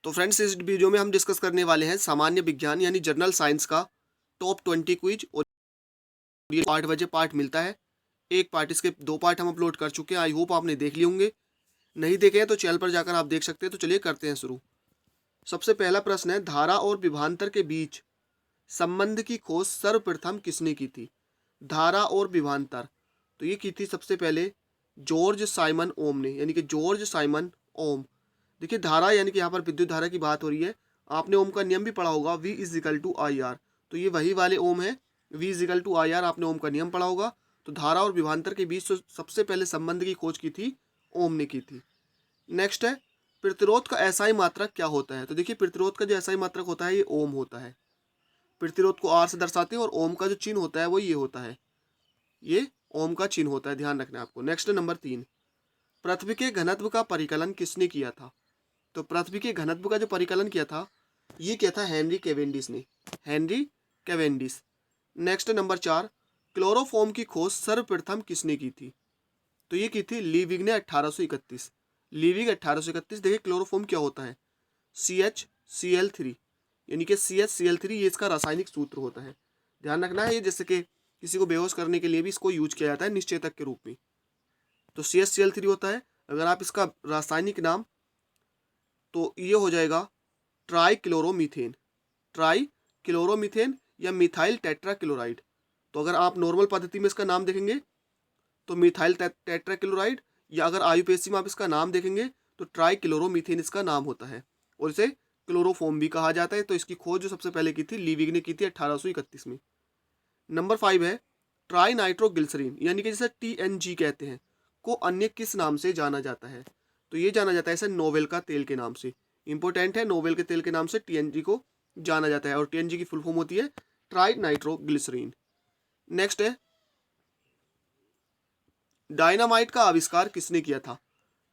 तो फ्रेंड्स, इस वीडियो में हम डिस्कस करने वाले हैं सामान्य विज्ञान यानी जनरल साइंस का टॉप 20 क्विज। और ये 8 बजे पार्ट मिलता है। एक पार्ट, इसके 2 पार्ट हम अपलोड कर चुके हैं। आई होप आपने देख लिए होंगे। नहीं देखे हैं तो चैनल पर जाकर आप देख सकते हैं। तो चलिए करते हैं शुरू। सबसे पहला प्रश्न है, धारा और विभवांतर के बीच संबंध की खोज सर्वप्रथम किसने की थी? धारा और विभवांतर, तो ये की थी सबसे पहले जॉर्ज साइमन ओम ने, यानी कि जॉर्ज साइमन ओम। देखिए, धारा यानी कि यहाँ पर विद्युत धारा की बात हो रही है। आपने ओम का नियम भी पढ़ा होगा, V is equal to I R. तो ये वही वाले ओम है, V is equal to I R. आपने ओम का नियम पढ़ा होगा। तो धारा और विभवांतर के बीच सबसे पहले संबंध की खोज की थी ओम ने की थी। नेक्स्ट है, प्रतिरोध का एसआई मात्रक क्या होता है? तो देखिए, प्रतिरोध का जो एसआई मात्रक होता है ये ओम होता है। प्रतिरोध को आर से दर्शाते हैं और ओम का जो चिन्ह होता है वो ये होता है, ये ओम का चिन्ह होता है, ध्यान रखना आपको। नेक्स्ट नंबर 3, पृथ्वी के घनत्व का परिकलन किसने किया था? तो पृथ्वी के घनत्व का जो परिकलन किया था, ये किया था हेनरी कैवेंडिश ने, Henry Cavendish. Next number 4, chloroform की खोज सर्वप्रथम किसने की थी? तो ये की थी लीविग ने 1831। लीविग 1831। देखिए, क्लोरोफॉर्म क्या होता है, CH Cl3, यानी कि CH Cl3, ये इसका रासायनिक सूत्र होता है। ध्यान रखना है, ये जैसे कि किसी को बेहोश करने के लिए भी इसको यूज किया जाता है निश्चेतक के रूप में। तो CH Cl3 होता है। अगर आप इसका रासायनिक नाम, तो ये हो जाएगा ट्राई क्लोरोमीथेन, ट्राई क्लोरोमीथेन या मिथाइल टेट्राक्लोराइड। तो अगर आप नॉर्मल पद्धति में इसका नाम देखेंगे तो मिथाइल टेट्राक्लोराइड, या अगर आयुपेसी में आप इसका नाम देखेंगे तो ट्राई क्लोरोमीथेन इसका नाम होता है, और इसे क्लोरोफॉर्म भी कहा जाता है। तो इसकी खोज जो सबसे पहले की थी लीविग ने की थी 1831 में। नंबर 5 है, ट्राई नाइट्रोग्लिसरीन, यानी कि जिसे TNG कहते हैं, को अन्य किस नाम से जाना जाता है? तो ये जाना जाता है इसे नोवेल का तेल के नाम से। इंपॉर्टेंट है, नोवेल के तेल के नाम से TNG को जाना जाता है, और TNG की फुल फॉर्म होती है ट्राई नाइट्रोग्लिसरीन। नेक्स्ट है, डायनामाइट का आविष्कार किसने किया था?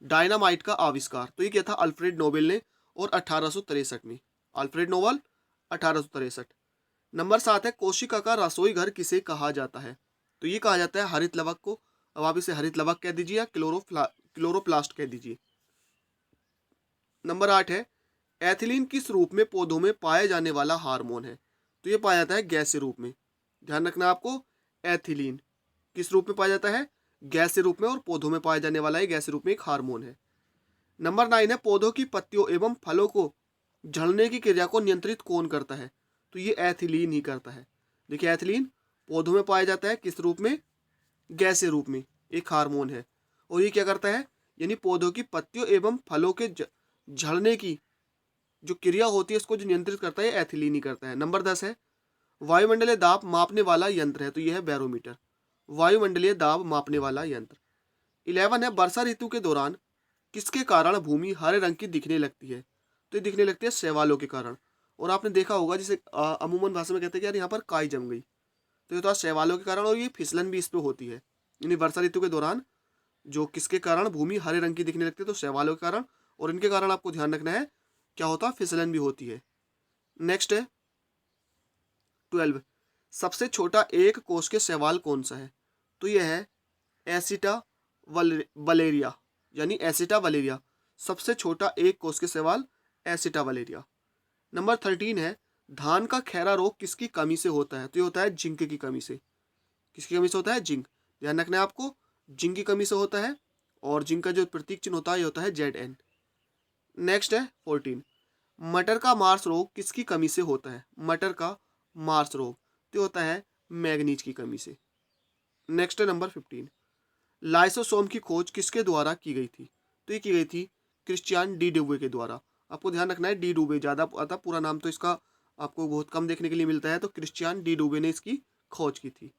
डायनामाइट का आविष्कार, तो ये किया था अल्फ्रेड नोबेल ने, और 1863 में। Alfred Nobel 1863। नंबर 7 है, कोशिका का रसोई घर किसे कहा जाता है? तो ये कहा जाता है हरित लवक को। अब आप इसे हरित लवक कह दीजिए या क्लोरोप्लास्ट कह दीजिए। नंबर 8 है, एथिलीन किस रूप में पौधों में पाए जाने वाला हार्मोन है? तो ये पाया जाता है गैसीय रूप में। ध्यान रखना आपको, एथिलीन किस रूप में पाया जाता है? गैसीय रूप में, और पौधों में पाया जाने वाला है गैसीय रूप में एक हार्मोन है। नंबर 9 है, पौधों की पत्तियों एवं फलों को झड़ने की क्रिया को नियंत्रित कौन करता है? तो ये एथिलीन ही करता है। देखिए, एथिलीन पौधों में पाया जाता है किस रूप में? गैसीय रूप में, एक हार्मोन है। और ये क्या करता है, यानी पौधों की पत्तियों एवं फलों के झड़ने की जो क्रिया होती है इसको जो नियंत्रित करता है एथिलीन ही करता है। नंबर 10 है, वायुमंडलीय दाब मापने वाला यंत्र है। तो यह है बैरोमीटर, वायुमंडलीय दाब मापने वाला यंत्र। 11 है, वर्षा ऋतु के दौरान किसके कारण भूमि हरे रंग की दिखने लगती है? तो ये दिखने लगती है शैवालों के कारण। और आपने देखा होगा, जिसे अमूमन भाषा में कहते हैं कि यार यहाँ पर काई जम गई, तो ये तो शैवालों के कारण, और ये फिसलन भी इस पे होती है। यानी वर्षा ऋतु के दौरान जो किसके कारण भूमि हरे रंग की दिखने लगती है, तो शैवालों के कारण, और इनके कारण आपको ध्यान रखना है क्या होता है, फिसलन भी होती है। नेक्स्ट है 12, सबसे छोटा एक कोष के शैवाल कौन सा है? तो यह है एसिटा वलेरिया, यानी एसिटा वलेरिया। सबसे छोटा एक कोष के शैवाल एसिटा वलेरिया। नंबर 13 है, धान का खैरा रोग किसकी कमी से होता है? तो ये होता है जिंक की कमी से। किसकी कमी से होता है? जिंक। ध्यान रखना है आपको, जिंक की कमी से होता है, और जिंक का जो प्रतीक चिन्ह होता है ये होता है ZN। नेक्स्ट है 14, मटर का मार्स रोग किसकी कमी से होता है? मटर का मार्स रोग तो होता है मैग्नीज की कमी से। नेक्स्ट है नंबर 15, लाइसोसोम की खोज किसके द्वारा की गई थी? तो ये की गई थी क्रिश्चियन डी डुवे के द्वारा। आपको ध्यान रखना है, डी डुवे ज़्यादा आता, पूरा नाम तो इसका आपको बहुत कम देखने के लिए मिलता है। तो क्रिश्चियन डी डुवे ने इसकी खोज की थी।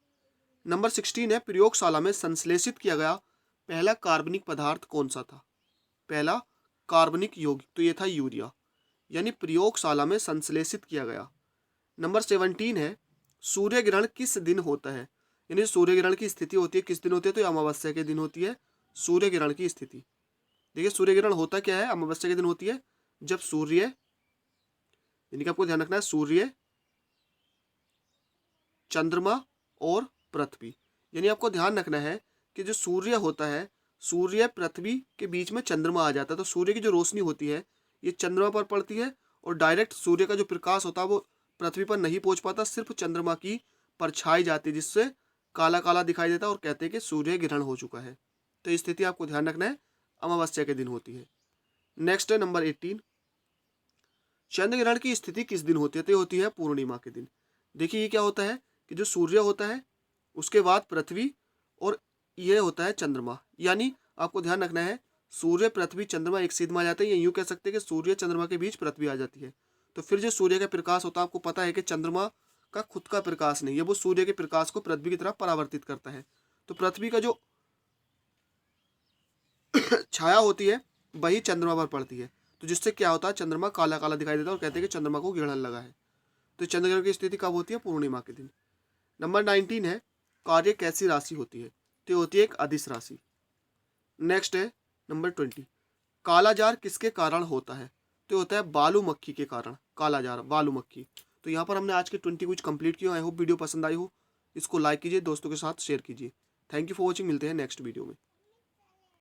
नंबर 16 है, प्रयोगशाला में संश्लेषित किया गया पहला कार्बनिक पदार्थ कौन सा था? पहला कार्बनिक यौगिक, तो ये था यूरिया, यानी प्रयोगशाला में संश्लेषित किया गया। नंबर 17 है, सूर्य ग्रहण किस दिन होता है? यानी सूर्य ग्रहण की स्थिति होती है किस दिन होती है? तो अमावस्या के दिन होती है सूर्य ग्रहण की स्थिति। देखिए, सूर्य ग्रहण होता क्या है, अमावस्या के दिन होती है, जब सूर्य, यानी कि आपको ध्यान रखना है सूर्य, चंद्रमा और पृथ्वी, यानी आपको ध्यान रखना है कि जो सूर्य होता है, सूर्य पृथ्वी के बीच में चंद्रमा आ जाता है, तो सूर्य की जो रोशनी होती है ये चंद्रमा पर पड़ती है और डायरेक्ट सूर्य का जो प्रकाश होता है वो पृथ्वी पर नहीं पहुंच पाता, सिर्फ चंद्रमा की परछाई जाती है, जिससे काला काला दिखाई देता है और कहते हैं कि सूर्य ग्रहण हो चुका है। तो ये स्थिति आपको ध्यान रखना है, अमावस्या के दिन होती है। नेक्स्ट है नंबर 18, चंद्र ग्रहण की स्थिति किस दिन होती है? तो ये होती है पूर्णिमा के दिन। देखिए ये क्या होता है कि जो सूर्य होता है उसके बाद पृथ्वी और ये होता है चंद्रमा, यानी आपको ध्यान रखना है सूर्य पृथ्वी चंद्रमा एक सीध में आ जाते हैं, या यूँ कह सकते हैं कि सूर्य चंद्रमा के बीच पृथ्वी आ जाती है। तो फिर जो सूर्य का प्रकाश होता है, आपको पता है कि चंद्रमा का खुद का प्रकाश नहीं है, वो सूर्य के प्रकाश को पृथ्वी की तरफ परावर्तित करता है। तो पृथ्वी का जो छाया होती है वही चंद्रमा पर पड़ती है, तो जिससे क्या होता है चंद्रमा काला काला दिखाई देता है और कहते हैं कि चंद्रमा को ग्रहण लगा है। तो चंद्रग्रहण की स्थिति कब होती है? पूर्णिमा के दिन। नंबर 19 है, कार्य कैसी राशि होती है? तो होती है एक अदिश राशि। नेक्स्ट है नंबर 20, काला जार किसके कारण होता है? तो होता है बालू मक्खी के कारण, काला जार बालू मक्खी। तो यहाँ पर हमने आज के 20 कुछ कंप्लीट किया। आई होप वीडियो पसंद आई हो, इसको लाइक कीजिए, दोस्तों के साथ शेयर कीजिए। थैंक यू फॉर वॉचिंग, मिलते हैं नेक्स्ट वीडियो में।